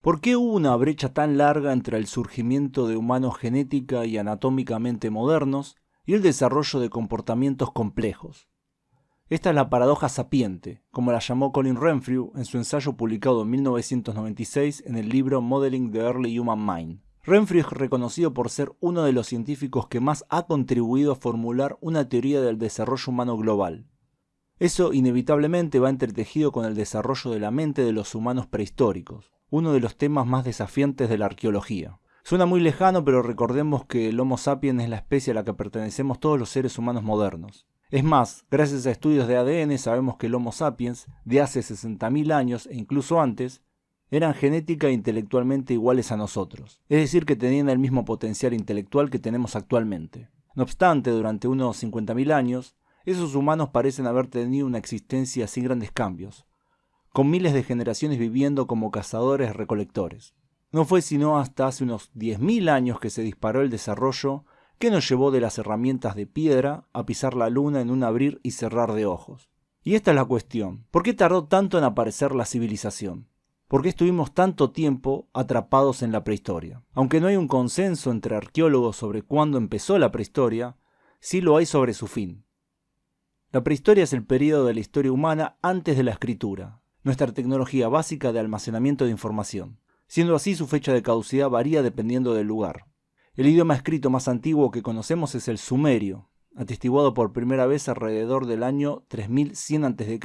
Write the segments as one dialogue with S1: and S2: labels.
S1: ¿Por qué hubo una brecha tan larga entre el surgimiento de humanos genética y anatómicamente modernos y el desarrollo de comportamientos complejos? Esta es la paradoja sapiente, como la llamó Colin Renfrew en su ensayo publicado en 1996 en el libro Modeling the Early Human Mind. Renfrew es reconocido por ser uno de los científicos que más ha contribuido a formular una teoría del desarrollo humano global. Eso inevitablemente va entretejido con el desarrollo de la mente de los humanos prehistóricos, uno de los temas más desafiantes de la arqueología. Suena muy lejano, pero recordemos que el Homo sapiens es la especie a la que pertenecemos todos los seres humanos modernos. Es más, gracias a estudios de ADN sabemos que el Homo sapiens, de hace 60.000 años e incluso antes, eran genética e intelectualmente iguales a nosotros, es decir, que tenían el mismo potencial intelectual que tenemos actualmente. No obstante, durante unos 50.000 años, esos humanos parecen haber tenido una existencia sin grandes cambios, con miles de generaciones viviendo como cazadores-recolectores. No fue sino hasta hace unos 10.000 años que se disparó el desarrollo que nos llevó de las herramientas de piedra a pisar la luna en un abrir y cerrar de ojos. Y esta es la cuestión: ¿por qué tardó tanto en aparecer la civilización? ¿Por qué estuvimos tanto tiempo atrapados en la prehistoria? Aunque no hay un consenso entre arqueólogos sobre cuándo empezó la prehistoria, sí lo hay sobre su fin. La prehistoria es el período de la historia humana antes de la escritura, nuestra tecnología básica de almacenamiento de información. Siendo así, su fecha de caducidad varía dependiendo del lugar. El idioma escrito más antiguo que conocemos es el sumerio, atestiguado por primera vez alrededor del año 3100 a.C.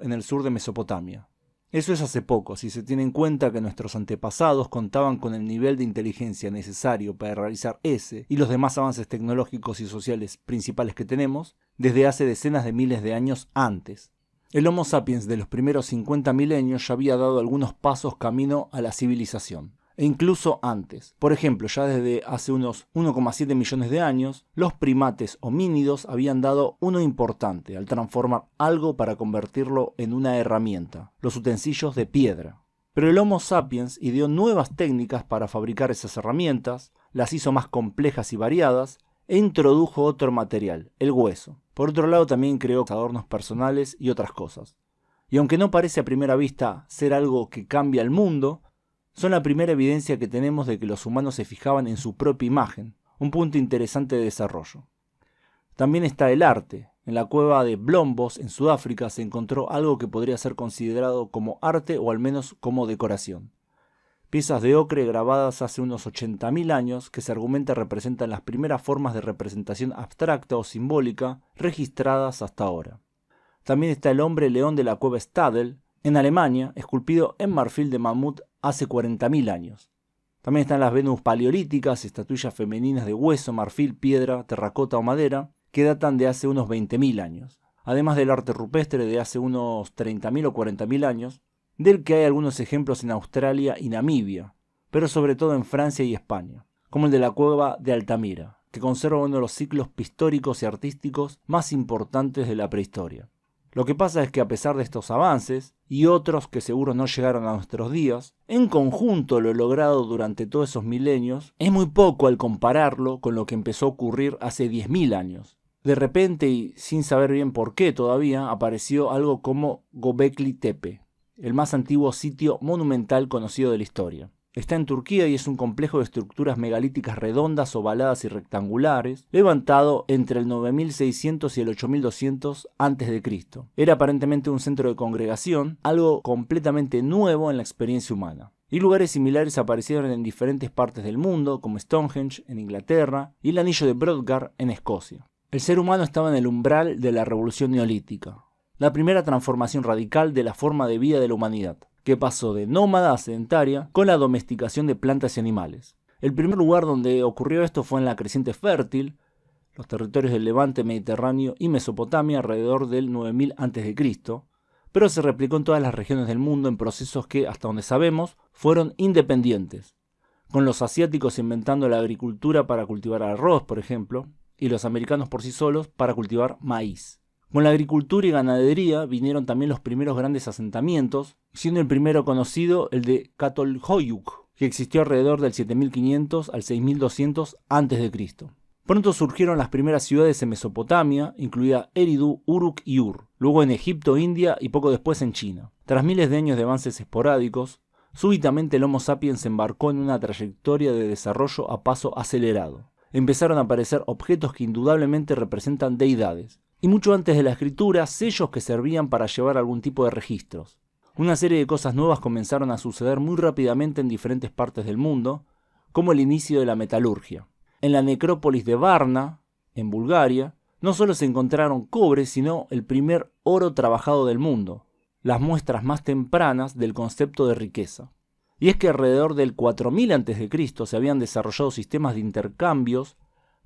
S1: en el sur de Mesopotamia. Eso es hace poco, si se tiene en cuenta que nuestros antepasados contaban con el nivel de inteligencia necesario para realizar ese y los demás avances tecnológicos y sociales principales que tenemos desde hace decenas de miles de años antes. El Homo sapiens de los primeros 50 milenios ya había dado algunos pasos camino a la civilización, e incluso antes. Por ejemplo, ya desde hace unos 1,7 millones de años, los primates homínidos habían dado uno importante al transformar algo para convertirlo en una herramienta, los utensilios de piedra. Pero el Homo sapiens ideó nuevas técnicas para fabricar esas herramientas, las hizo más complejas y variadas, e introdujo otro material, el hueso. Por otro lado, también creó adornos personales y otras cosas. Y aunque no parece a primera vista ser algo que cambia el mundo, son la primera evidencia que tenemos de que los humanos se fijaban en su propia imagen, un punto interesante de desarrollo. También está el arte. En la cueva de Blombos, en Sudáfrica, se encontró algo que podría ser considerado como arte o al menos como decoración. Piezas de ocre grabadas hace unos 80.000 años que se argumenta representan las primeras formas de representación abstracta o simbólica registradas hasta ahora. También está el hombre león de la cueva Stadel, en Alemania, esculpido en marfil de mamut hace 40.000 años. También están las Venus paleolíticas, estatuillas femeninas de hueso, marfil, piedra, terracota o madera, que datan de hace unos 20.000 años. Además del arte rupestre de hace unos 30.000 o 40.000 años, del que hay algunos ejemplos en Australia y Namibia, pero sobre todo en Francia y España, como el de la cueva de Altamira, que conserva uno de los ciclos pictóricos y artísticos más importantes de la prehistoria. Lo que pasa es que a pesar de estos avances, y otros que seguro no llegaron a nuestros días, en conjunto lo logrado durante todos esos milenios es muy poco al compararlo con lo que empezó a ocurrir hace 10.000 años. De repente, y sin saber bien por qué todavía, apareció algo como Göbekli Tepe, el más antiguo sitio monumental conocido de la historia. Está en Turquía y es un complejo de estructuras megalíticas redondas, ovaladas y rectangulares, levantado entre el 9600 y el 8200 a.C. Era aparentemente un centro de congregación, algo completamente nuevo en la experiencia humana. Y lugares similares aparecieron en diferentes partes del mundo, como Stonehenge en Inglaterra y el Anillo de Brodgar en Escocia. El ser humano estaba en el umbral de la revolución neolítica, la primera transformación radical de la forma de vida de la humanidad, que pasó de nómada a sedentaria con la domesticación de plantas y animales. El primer lugar donde ocurrió esto fue en la creciente fértil, los territorios del Levante mediterráneo y Mesopotamia alrededor del 9000 a.C., pero se replicó en todas las regiones del mundo en procesos que, hasta donde sabemos, fueron independientes, con los asiáticos inventando la agricultura para cultivar arroz, por ejemplo, y los americanos por sí solos para cultivar maíz. Con la agricultura y ganadería vinieron también los primeros grandes asentamientos, siendo el primero conocido el de Çatalhöyük, que existió alrededor del 7500 al 6200 a.C. Pronto surgieron las primeras ciudades en Mesopotamia, incluida Eridu, Uruk y Ur, luego en Egipto, India y poco después en China. Tras miles de años de avances esporádicos, súbitamente el Homo sapiens se embarcó en una trayectoria de desarrollo a paso acelerado. Empezaron a aparecer objetos que indudablemente representan deidades, y mucho antes de la escritura, sellos que servían para llevar algún tipo de registros. Una serie de cosas nuevas comenzaron a suceder muy rápidamente en diferentes partes del mundo, como el inicio de la metalurgia. En la necrópolis de Varna, en Bulgaria, no solo se encontraron cobre, sino el primer oro trabajado del mundo, las muestras más tempranas del concepto de riqueza. Y es que alrededor del 4000 a.C. se habían desarrollado sistemas de intercambios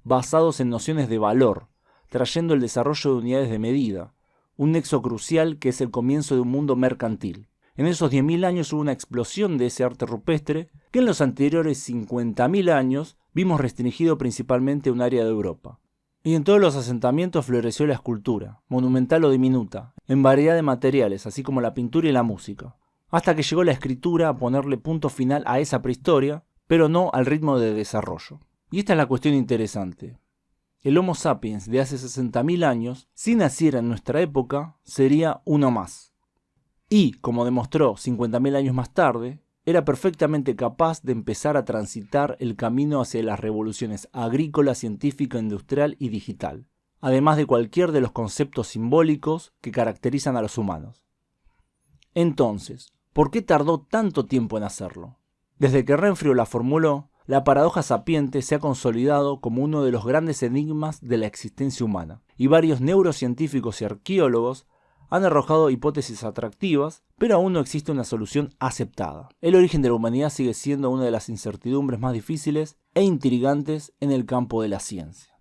S1: basados en nociones de valor, trayendo el desarrollo de unidades de medida, un nexo crucial que es el comienzo de un mundo mercantil. En esos 10.000 años hubo una explosión de ese arte rupestre que en los anteriores 50.000 años vimos restringido principalmente a un área de Europa. Y en todos los asentamientos floreció la escultura, monumental o diminuta, en variedad de materiales, así como la pintura y la música, hasta que llegó la escritura a ponerle punto final a esa prehistoria, pero no al ritmo de desarrollo. Y esta es la cuestión interesante. El Homo sapiens de hace 60.000 años, si naciera en nuestra época, sería uno más. Y, como demostró 50.000 años más tarde, era perfectamente capaz de empezar a transitar el camino hacia las revoluciones agrícola, científica, industrial y digital, además de cualquier de los conceptos simbólicos que caracterizan a los humanos. Entonces, ¿por qué tardó tanto tiempo en hacerlo? Desde que Renfrew la formuló, la paradoja sapiente se ha consolidado como uno de los grandes enigmas de la existencia humana, y varios neurocientíficos y arqueólogos han arrojado hipótesis atractivas, pero aún no existe una solución aceptada. El origen de la humanidad sigue siendo una de las incertidumbres más difíciles e intrigantes en el campo de la ciencia.